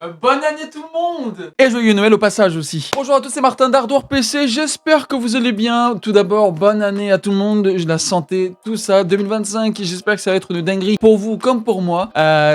Bonne année tout le monde! Et joyeux Noël au passage aussi. Bonjour à tous, c'est Martin d'Hardware PC, j'espère que vous allez bien. Tout d'abord, bonne année à tout le monde, la santé, tout ça, 2025, j'espère que ça va être une dinguerie pour vous comme pour moi.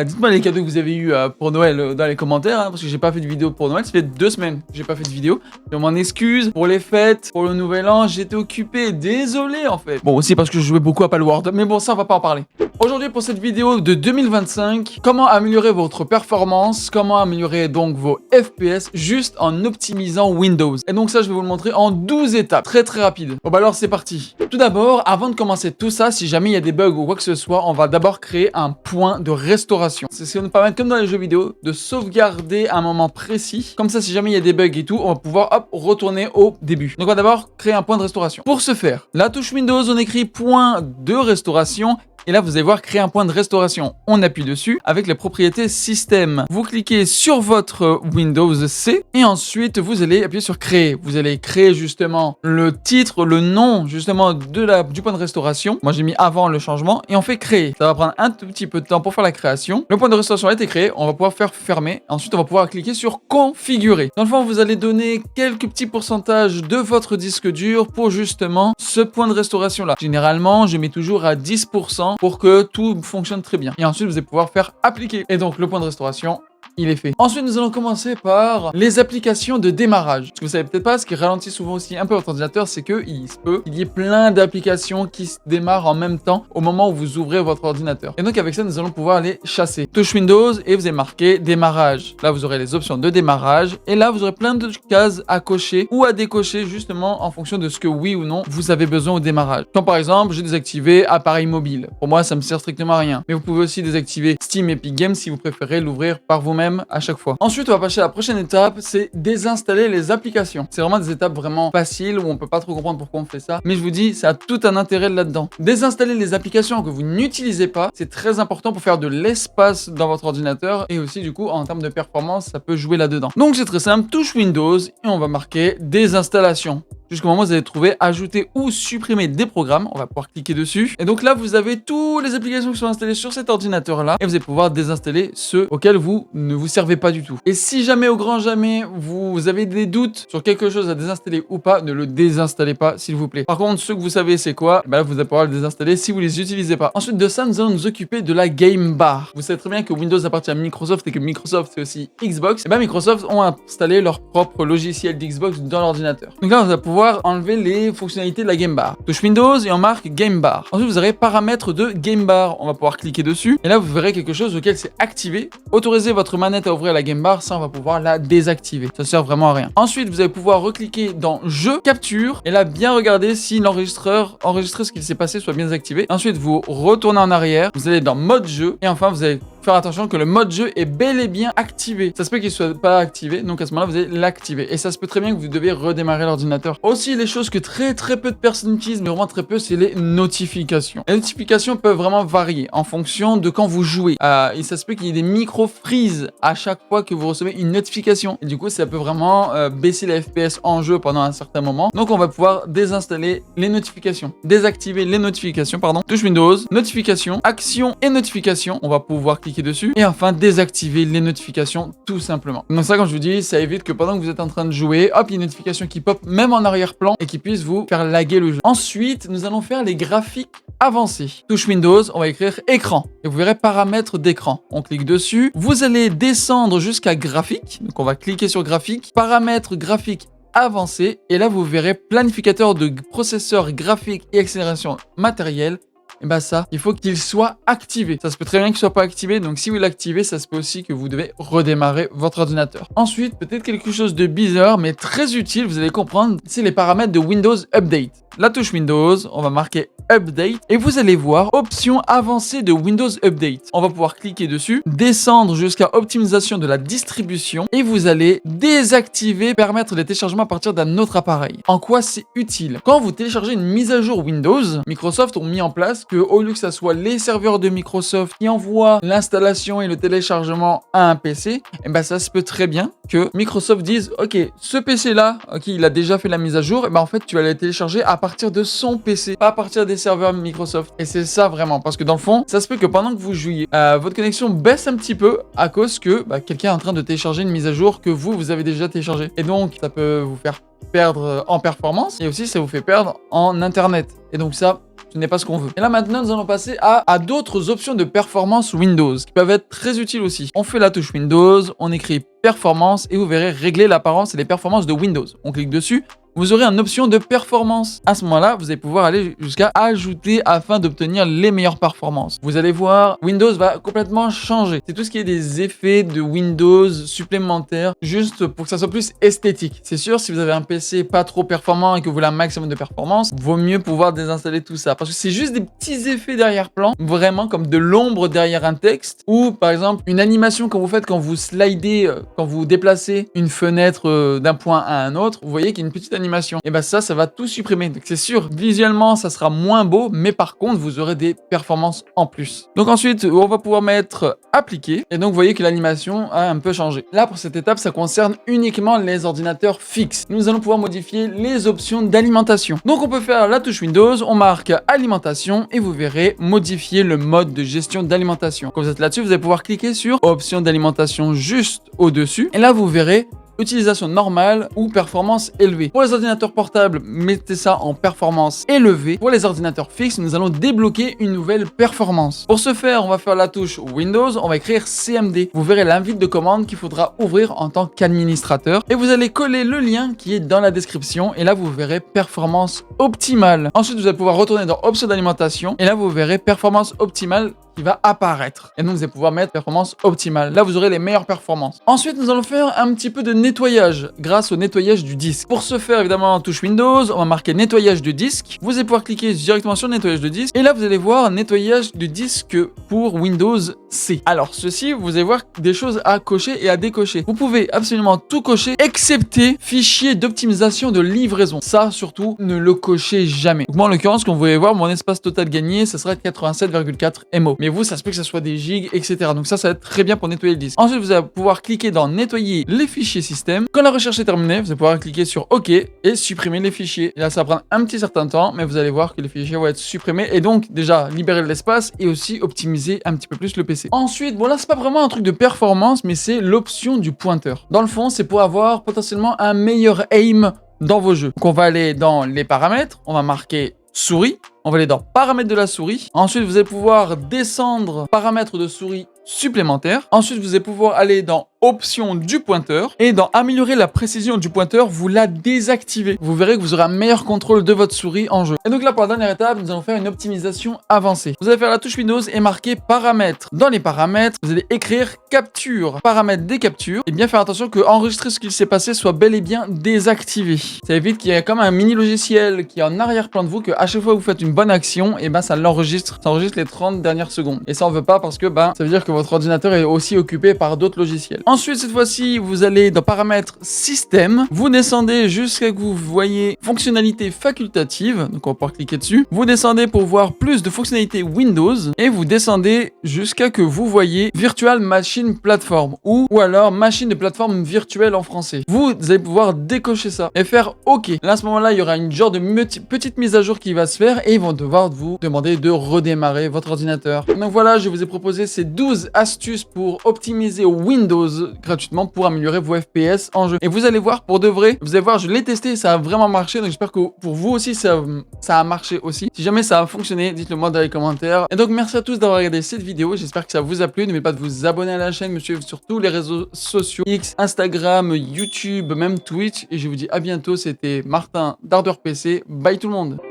Dites-moi les cadeaux que vous avez eu pour Noël dans les commentaires, hein, parce que j'ai pas fait de vidéo pour Noël, ça fait 2 semaines que j'ai pas fait de vidéo. Je m'en excuse pour les fêtes, pour le nouvel an, j'étais occupé, désolé en fait. Bon, aussi parce que je jouais beaucoup à Palworld, mais bon, ça on va pas en parler. Aujourd'hui pour cette vidéo de 2025, comment améliorer votre performance, comment améliorer donc vos FPS juste en optimisant Windows. Et donc ça je vais vous le montrer en 12 étapes, très rapide. Bon bah alors c'est parti. Tout d'abord, avant de commencer tout ça, si jamais il y a des bugs ou quoi que ce soit, on va d'abord créer un point de restauration. C'est ce qui va nous permettre, comme dans les jeux vidéo, de sauvegarder un moment précis. Comme ça, si jamais il y a des bugs et tout, on va pouvoir hop, retourner au début. Donc on va d'abord créer un point de restauration. Pour ce faire, la touche Windows, on écrit point de restauration. Et là, vous allez voir créer un point de restauration. On appuie dessus avec les propriétés système. Vous cliquez sur votre Windows C et ensuite vous allez appuyer sur créer. Vous allez créer justement le titre, le nom justement du point de restauration. Moi, j'ai mis avant le changement et on fait créer. Ça va prendre un tout petit peu de temps pour faire la création. Le point de restauration a été créé. On va pouvoir faire fermer. Ensuite, on va pouvoir cliquer sur configurer. Dans le fond, vous allez donner quelques petits pourcentages de votre disque dur pour justement ce point de restauration là. Généralement, je mets toujours à 10%. Pour que tout fonctionne très bien. Et ensuite, vous allez pouvoir faire appliquer. Et donc, le point de restauration, il est fait. Ensuite, nous allons commencer par les applications de démarrage. Ce que vous savez peut-être pas, ce qui ralentit souvent aussi un peu votre ordinateur, c'est qu'il se peut qu'il y ait plein d'applications qui se démarrent en même temps au moment où vous ouvrez votre ordinateur. Et donc, avec ça, nous allons pouvoir les chasser. Touche Windows et vous avez marqué démarrage. Là, vous aurez les options de démarrage. Et là, vous aurez plein de cases à cocher ou à décocher justement en fonction de ce que oui ou non vous avez besoin au démarrage. Comme par exemple, j'ai désactivé appareil mobile. Pour moi, ça me sert strictement à rien. Mais vous pouvez aussi désactiver Steam Epic Games si vous préférez l'ouvrir par vous-même à chaque fois. Ensuite, on va passer à la prochaine étape, c'est désinstaller les applications. C'est vraiment des étapes vraiment faciles où on peut pas trop comprendre pourquoi on fait ça, mais je vous dis, ça a tout un intérêt là-dedans. Désinstaller les applications que vous n'utilisez pas, c'est très important pour faire de l'espace dans votre ordinateur et aussi du coup, en termes de performance, ça peut jouer là-dedans. Donc c'est très simple, touche Windows et on va marquer désinstallation. Jusqu'au moment où vous allez trouver ajouter ou supprimer des programmes. On va pouvoir cliquer dessus. Et donc là, vous avez toutes les applications qui sont installées sur cet ordinateur-là. Et vous allez pouvoir désinstaller ceux auxquels vous ne vous servez pas du tout. Et si jamais, au grand jamais, vous avez des doutes sur quelque chose à désinstaller ou pas, ne le désinstallez pas, s'il vous plaît. Par contre, ceux que vous savez c'est quoi, ben là, vous allez pouvoir le désinstaller si vous les utilisez pas. Ensuite de ça, nous allons nous occuper de la Game Bar. Vous savez très bien que Windows appartient à Microsoft et que Microsoft, c'est aussi Xbox. Et ben Microsoft ont installé leur propre logiciel d'Xbox dans l'ordinateur. Donc là, on va pouvoir enlever les fonctionnalités de la Game Bar. Touche Windows et on marque Game Bar. Ensuite, vous aurez paramètres de Game Bar. On va pouvoir cliquer dessus. Et là, vous verrez quelque chose auquel c'est activé. Autorisez votre manette à ouvrir la Game Bar. Ça, on va pouvoir la désactiver. Ça sert vraiment à rien. Ensuite, vous allez pouvoir recliquer dans Jeu, Capture. Et là, bien regarder si l'enregistreur enregistre ce qu'il s'est passé soit bien désactivé. Ensuite, vous retournez en arrière. Vous allez dans Mode Jeu. Et enfin, vous allez faire attention que le mode jeu est bel et bien activé. Ça se peut qu'il soit pas activé, donc à ce moment-là, vous allez l'activer. Et ça se peut très bien que vous devez redémarrer l'ordinateur. Aussi, les choses que très peu de personnes utilisent, mais vraiment très peu, c'est les notifications. Les notifications peuvent vraiment varier en fonction de quand vous jouez. Et ça se peut qu'il y ait des micro-freezes à chaque fois que vous recevez une notification. Et du coup, ça peut vraiment baisser les FPS en jeu pendant un certain moment. Donc, on va pouvoir désinstaller les notifications. Désactiver les notifications, pardon. Touche Windows, notifications, actions et notifications. On va pouvoir cliquer dessus et enfin désactiver les notifications tout simplement. Donc ça, comme je vous dis, ça évite que pendant que vous êtes en train de jouer, hop, il y a une notification qui pop même en arrière-plan et qui puisse vous faire laguer le jeu. Ensuite, nous allons faire les graphiques avancés. Touche Windows, on va écrire écran et vous verrez paramètres d'écran. On clique dessus, vous allez descendre jusqu'à graphique. Donc on va cliquer sur graphique, paramètres graphiques avancés et là vous verrez planificateur de processeur graphique et accélération matérielle. Et bah ça, il faut qu'il soit activé. Ça se peut très bien qu'il soit pas activé, donc si vous l'activez, ça se peut aussi que vous devez redémarrer votre ordinateur. Ensuite, peut-être quelque chose de bizarre, mais très utile, vous allez comprendre, c'est les paramètres de Windows Update. La touche Windows, on va marquer Update et vous allez voir option avancée de Windows Update. On va pouvoir cliquer dessus, descendre jusqu'à optimisation de la distribution et vous allez désactiver, permettre les téléchargements à partir d'un autre appareil. En quoi c'est utile? Quand vous téléchargez une mise à jour Windows, Microsoft ont mis en place ce que au lieu que ça soit les serveurs de Microsoft qui envoient l'installation et le téléchargement à un PC, et ben ça se peut très bien que Microsoft dise ok, ce PC là, ok, il a déjà fait la mise à jour, et ben en fait tu vas le télécharger à partir de son PC, pas à partir des serveurs Microsoft. Et c'est ça vraiment, parce que dans le fond, ça se peut que pendant que vous jouiez, votre connexion baisse un petit peu à cause que quelqu'un est en train de télécharger une mise à jour que vous avez déjà téléchargée. Et donc ça peut vous faire perdre en performance et aussi ça vous fait perdre en internet. Et donc ça, ce n'est pas ce qu'on veut. Et là maintenant, nous allons passer à d'autres options de performance Windows qui peuvent être très utiles aussi. On fait la touche Windows, on écrit performance et vous verrez régler l'apparence et les performances de Windows. On clique dessus. Vous aurez une option de performance. À ce moment-là, vous allez pouvoir aller jusqu'à ajouter afin d'obtenir les meilleures performances. Vous allez voir, Windows va complètement changer. C'est tout ce qui est des effets de Windows supplémentaires, juste pour que ça soit plus esthétique. C'est sûr, si vous avez un PC pas trop performant et que vous voulez un maximum de performance, vaut mieux pouvoir désinstaller tout ça. Parce que c'est juste des petits effets derrière-plan, vraiment comme de l'ombre derrière un texte, ou par exemple une animation que vous faites quand vous slidez, quand vous déplacez une fenêtre d'un point à un autre. Vous voyez qu'il y a une petite animation. Et ça va tout supprimer. Donc c'est sûr, visuellement, ça sera moins beau, mais par contre, vous aurez des performances en plus. Donc ensuite, on va pouvoir mettre appliquer. Et donc, vous voyez que l'animation a un peu changé. Là, pour cette étape, ça concerne uniquement les ordinateurs fixes. Nous allons pouvoir modifier les options d'alimentation. Donc, on peut faire la touche Windows, on marque alimentation et vous verrez modifier le mode de gestion d'alimentation. Quand vous êtes là-dessus, vous allez pouvoir cliquer sur options d'alimentation juste au-dessus. Et là, vous verrez utilisation normale ou performance élevée. Pour les ordinateurs portables, mettez ça en performance élevée. Pour les ordinateurs fixes, nous allons débloquer une nouvelle performance. Pour ce faire, on va faire la touche Windows, on va écrire CMD. Vous verrez l'invite de commande qu'il faudra ouvrir en tant qu'administrateur et vous allez coller le lien qui est dans la description et là vous verrez performance optimale. Ensuite, vous allez pouvoir retourner dans options d'alimentation et là vous verrez performance optimale qui va apparaître. Et donc, vous allez pouvoir mettre performance optimale. Là, vous aurez les meilleures performances. Ensuite, nous allons faire un petit peu de nettoyage grâce au nettoyage du disque. Pour ce faire, évidemment, touche Windows, on va marquer nettoyage de disque. Vous allez pouvoir cliquer directement sur nettoyage de disque. Et là, vous allez voir nettoyage de disque pour Windows C. Alors, ceci, vous allez voir des choses à cocher et à décocher. Vous pouvez absolument tout cocher, excepté fichier d'optimisation de livraison. Ça, surtout, ne le cochez jamais. Donc, moi, en l'occurrence, comme vous pouvez voir, mon espace total gagné, ça serait 87,4 MO. Mais vous, ça se peut que ça soit des gigs, etc. Donc ça va être très bien pour nettoyer le disque. Ensuite, vous allez pouvoir cliquer dans nettoyer les fichiers système. Quand la recherche est terminée, vous allez pouvoir cliquer sur OK et supprimer les fichiers. Et là, ça va prendre un petit certain temps, mais vous allez voir que les fichiers vont être supprimés et donc déjà libérer de l'espace et aussi optimiser un petit peu plus le PC. Ensuite, bon là, c'est pas vraiment un truc de performance, mais c'est l'option du pointeur. Dans le fond, c'est pour avoir potentiellement un meilleur aim dans vos jeux. Donc on va aller dans les paramètres, on va marquer souris. On va aller dans paramètres de la souris. Ensuite, vous allez pouvoir descendre paramètres de souris supplémentaires. Ensuite, vous allez pouvoir aller dans options du pointeur. Et dans améliorer la précision du pointeur, vous la désactivez. Vous verrez que vous aurez un meilleur contrôle de votre souris en jeu. Et donc là, pour la dernière étape, nous allons faire une optimisation avancée. Vous allez faire la touche Windows et marquer paramètres. Dans les paramètres, vous allez écrire capture, paramètres des captures. Et bien faire attention que enregistrer ce qu'il s'est passé soit bel et bien désactivé. Ça évite qu'il y ait comme un mini logiciel qui est en arrière-plan de vous, que à chaque fois que vous faites une bonne action, et ça l'enregistre. Ça enregistre les 30 dernières secondes. Et ça, on veut pas parce que ça veut dire que votre ordinateur est aussi occupé par d'autres logiciels. Ensuite, cette fois-ci, vous allez dans paramètres système. Vous descendez jusqu'à ce que vous voyez fonctionnalités facultatives. Donc, on va pouvoir cliquer dessus. Vous descendez pour voir plus de fonctionnalités Windows. Et vous descendez jusqu'à que vous voyez Virtual Machine Platform ou alors machine de plateforme virtuelle en français. Vous allez pouvoir décocher ça et faire OK. Là, à ce moment-là, il y aura une genre de petite mise à jour qui va se faire et ils vont devoir vous demander de redémarrer votre ordinateur. Donc voilà, je vous ai proposé ces 12 astuces pour optimiser Windows gratuitement pour améliorer vos FPS en jeu. Et vous allez voir, pour de vrai, vous allez voir, je l'ai testé, ça a vraiment marché. Donc j'espère que pour vous aussi, ça a marché aussi. Si jamais ça a fonctionné, dites-le moi dans les commentaires. Et donc merci à tous d'avoir regardé cette vidéo. J'espère que ça vous a plu. N'oubliez pas de vous abonner à la chaîne, me suivre sur tous les réseaux sociaux, X, Instagram, YouTube, même Twitch. Et je vous dis à bientôt. C'était Martin d'Ardeur PC. Bye tout le monde.